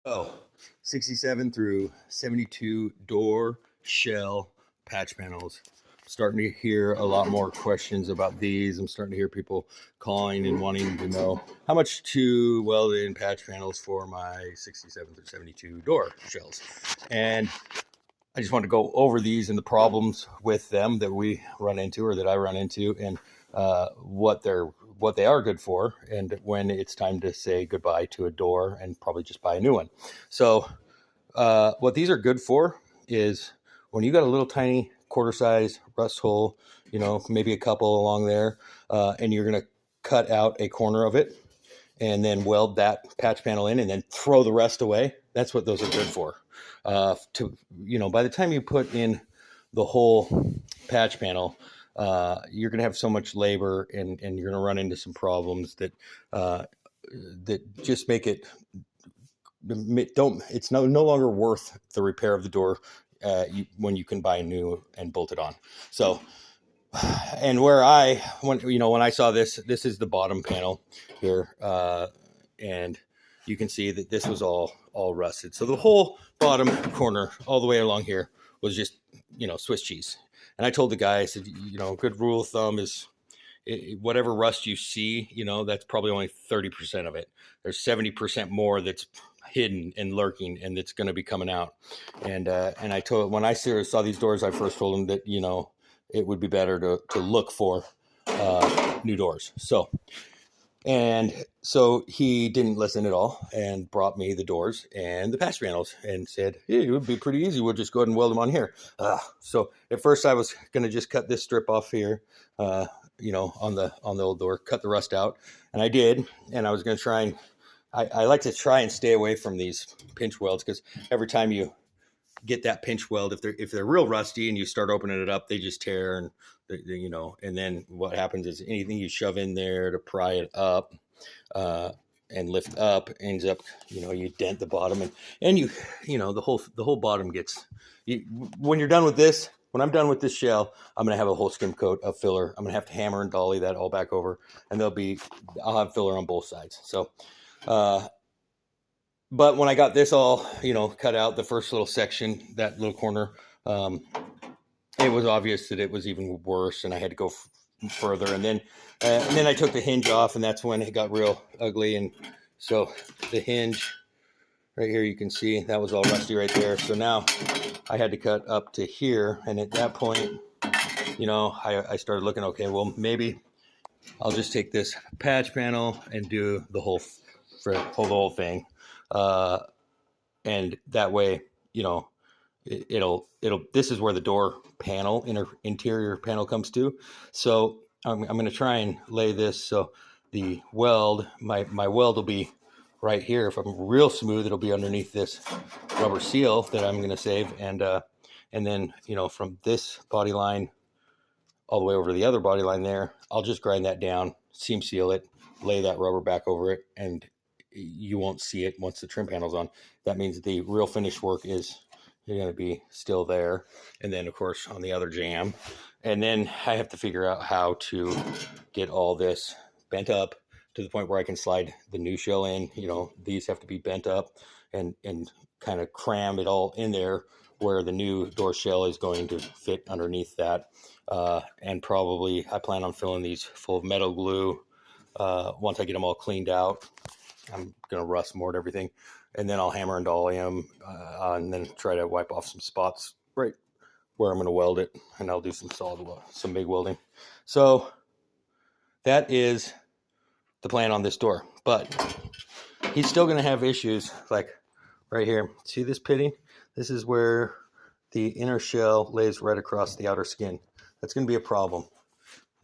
Oh, 67 through 72 door shell patch panels. Starting to hear a lot more questions about these. I'm starting to hear people calling and wanting to know how much to weld in patch panels for my 67 through 72 door shells. And I just want to go over these and the problems with them that we run into, or that I run into, and what they are good for, and when it's time to say goodbye to a door and probably just buy a new one. So what these are good for is when you got a little tiny quarter size rust hole, maybe a couple along there, and you're going to cut out a corner of it and then weld that patch panel in and then throw the rest away. That's what those are good for. By the time you put in the whole patch panel, you're going to have so much labor, and you're going to run into some problems that just make it it's no longer worth the repair of the door when you can buy a new and bolt it on. So, and when I saw this is the bottom panel here, and you can see that this was all rusted. So the whole bottom corner all the way along here was just, Swiss cheese. And I told the guy, I said, good rule of thumb is whatever rust you see, that's probably only 30% of it. There's 70% more that's hidden and lurking, and it's going to be coming out. And I told, when I saw these doors, I first told him that, it would be better to look for new doors. So he didn't listen at all and brought me the doors and the patch panels and said, hey, it would be pretty easy. We'll just go ahead and weld them on here. So at first I was going to just cut this strip off here, on the old door, cut the rust out. And I did. And I was going to try and, I like to try and stay away from these pinch welds, because every time you get that pinch weld, if they're real rusty and you start opening it up, they just tear, and and then what happens is anything you shove in there to pry it up and lift up ends up, you dent the bottom, and the whole bottom gets, when you're done with this, when I'm done with this shell, I'm going to have a whole skim coat of filler. I'm going to have to hammer and dolly that all back over, and I'll have filler on both sides. So, but when I got this all, cut out, the first little section, that little corner, it was obvious that it was even worse, and I had to go further. And then I took the hinge off, and that's when it got real ugly. And so the hinge right here, you can see that was all rusty right there. So now I had to cut up to here. And at that point, I started looking, okay, well, maybe I'll just take this patch panel and do the whole thing. And that way, it'll this is where the door panel, interior panel, comes to. So I'm going to try and lay this so the weld, my weld will be right here. If I'm real smooth, it'll be underneath this rubber seal that I'm going to save. And then, from this body line all the way over to the other body line there, I'll just grind that down, seam seal it, lay that rubber back over it, and you won't see it once the trim panel's on. That means the real finish work is going to be still there. And then, of course, on the other jam. And then I have to figure out how to get all this bent up to the point where I can slide the new shell in. These have to be bent up and kind of cram it all in there where the new door shell is going to fit underneath that. And probably I plan on filling these full of metal glue once I get them all cleaned out. I'm going to rust mold everything, and then I'll hammer and dolly them, and then try to wipe off some spots right where I'm going to weld it, and I'll do some MIG welding. So that is the plan on this door, but he's still going to have issues like right here. See this pitting? This is where the inner shell lays right across the outer skin. That's going to be a problem.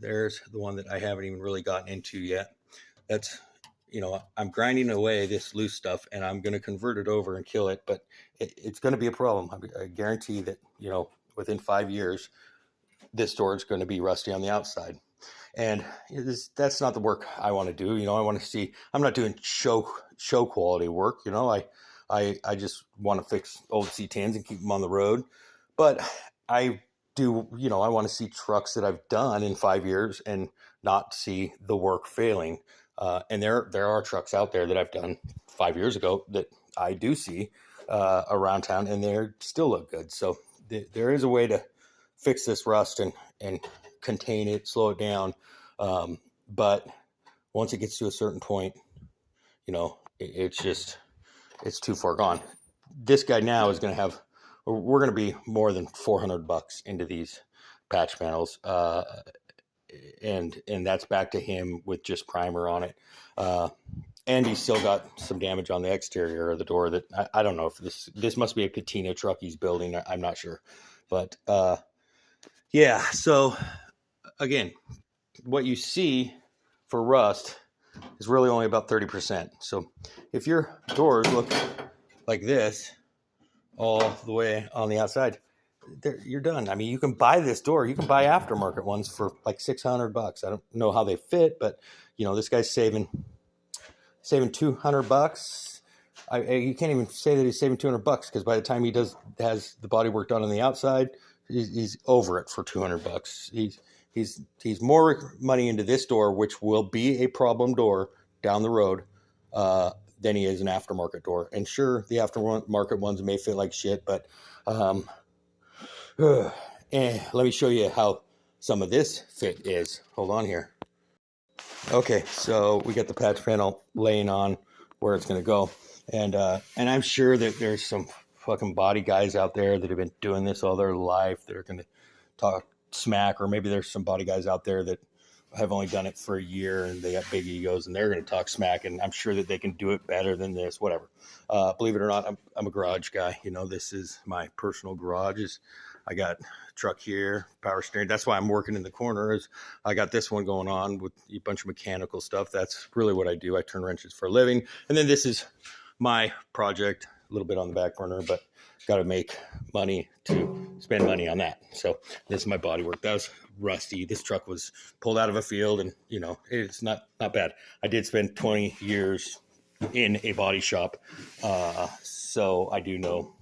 There's the one that I haven't even really gotten into yet. That's, I'm grinding away this loose stuff, and I'm going to convert it over and kill it, but it's going to be a problem. I guarantee that, within 5 years, this door is going to be rusty on the outside. And that's not the work I want to do. I want to see, I'm not doing show quality work. I just want to fix old C10s and keep them on the road. But I do, I want to see trucks that I've done in 5 years and not see the work failing. And there are trucks out there that I've done 5 years ago that I do see around town, and they still look good. So there is a way to fix this rust and contain it, slow it down. But once it gets to a certain point, it's too far gone. This guy now is going to have, we're going to be more than $400 into these patch panels. And that's back to him with just primer on it. And he's still got some damage on the exterior of the door that I don't know if this must be a patina truck he's building. I'm not sure, but yeah. So again, what you see for rust is really only about 30%. So if your doors look like this all the way on the outside, you're done. I mean, you can buy this door. You can buy aftermarket ones for like $600. I don't know how they fit, but this guy's saving $200. You can't even say that he's saving $200 because by the time he has the body work done on the outside, he's over it for $200. He's more money into this door, which will be a problem door down the road, than he is an aftermarket door. And sure, the aftermarket ones may fit like shit, but let me show you how some of this fit is. Hold on here. Okay, so we got the patch panel laying on where it's going to go. And I'm sure that there's some fucking body guys out there that have been doing this all their life that are going to talk smack, or maybe there's some body guys out there that have only done it for a year and they got big egos and they're going to talk smack, and I'm sure that they can do it better than this, whatever. Believe it or not, I'm a garage guy. This is my personal garage. I got a truck here, power steering. That's why I'm working in the corner. Is I got this one going on with a bunch of mechanical stuff. That's really what I do. I turn wrenches for a living. And then this is my project, a little bit on the back burner, but got to make money to spend money on that. So this is my body work. That was rusty. This truck was pulled out of a field, and it's not bad. I did spend 20 years in a body shop, so I do know.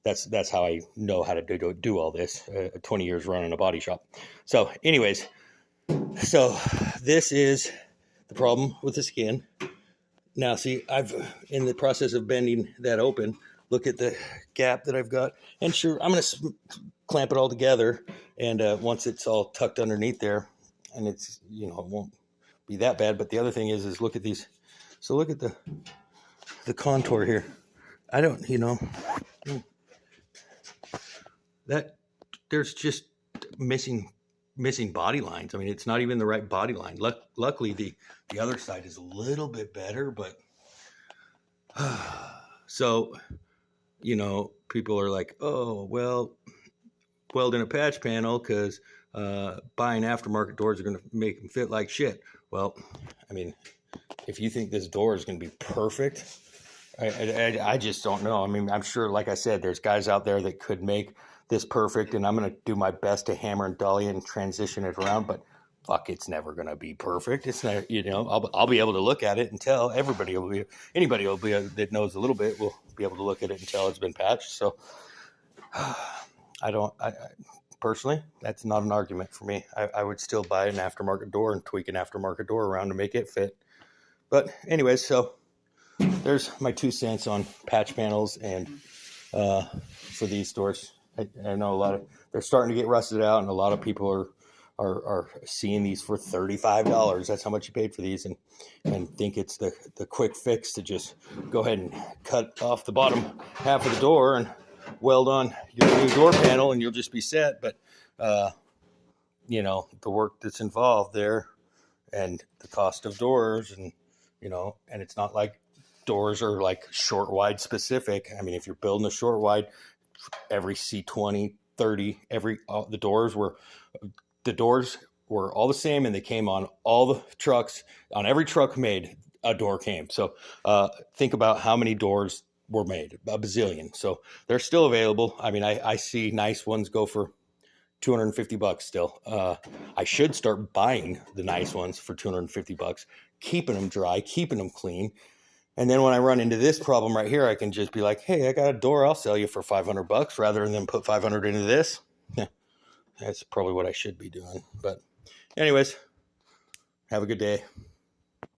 That's how I know how to do all this. 20 years running a body shop. So anyways, this is the problem with the skin. Now, see, I've in the process of bending that open. Look at the gap that I've got. And sure, I'm going to clamp it all together. And once it's all tucked underneath there, and it's, it won't be that bad. But the other thing is look at these. So look at the contour here. I don't, that there's just missing body lines. I mean, it's not even the right body line. Luckily, the other side is a little bit better, but so, people are like, oh, well, weld in a patch panel because buying aftermarket doors are going to make them fit like shit. Well, I mean, if you think this door is going to be perfect, I just don't know. I mean, I'm sure, like I said, there's guys out there that could make this perfect, and I'm going to do my best to hammer and dolly and transition it around, but fuck, it's never going to be perfect. It's not, I'll be able to look at it and tell. Anybody that knows a little bit will be able to look at it and tell it's been patched. So I personally, that's not an argument for me. I would still buy an aftermarket door and tweak an aftermarket door around to make it fit. But anyways, so there's my 2 cents on patch panels and for these doors. I know they're starting to get rusted out, and a lot of people are seeing these for $35. That's how much you paid for these, and think it's the quick fix to just go ahead and cut off the bottom half of the door and weld on your new door panel, and you'll just be set. But the work that's involved there, and the cost of doors, and and it's not like doors are like short wide specific. I mean, if you're building a short wide, every C20, 30, the doors were all the same, and they came on all the trucks. On every truck made, a door came. So think about how many doors were made, a bazillion. So they're still available. I mean, I see nice ones go for $250 still. I should start buying the nice ones for $250, keeping them dry, keeping them clean. And then when I run into this problem right here, I can just be like, hey, I got a door I'll sell you for $500 rather than put $500 into this. Yeah, that's probably what I should be doing. But anyways, have a good day.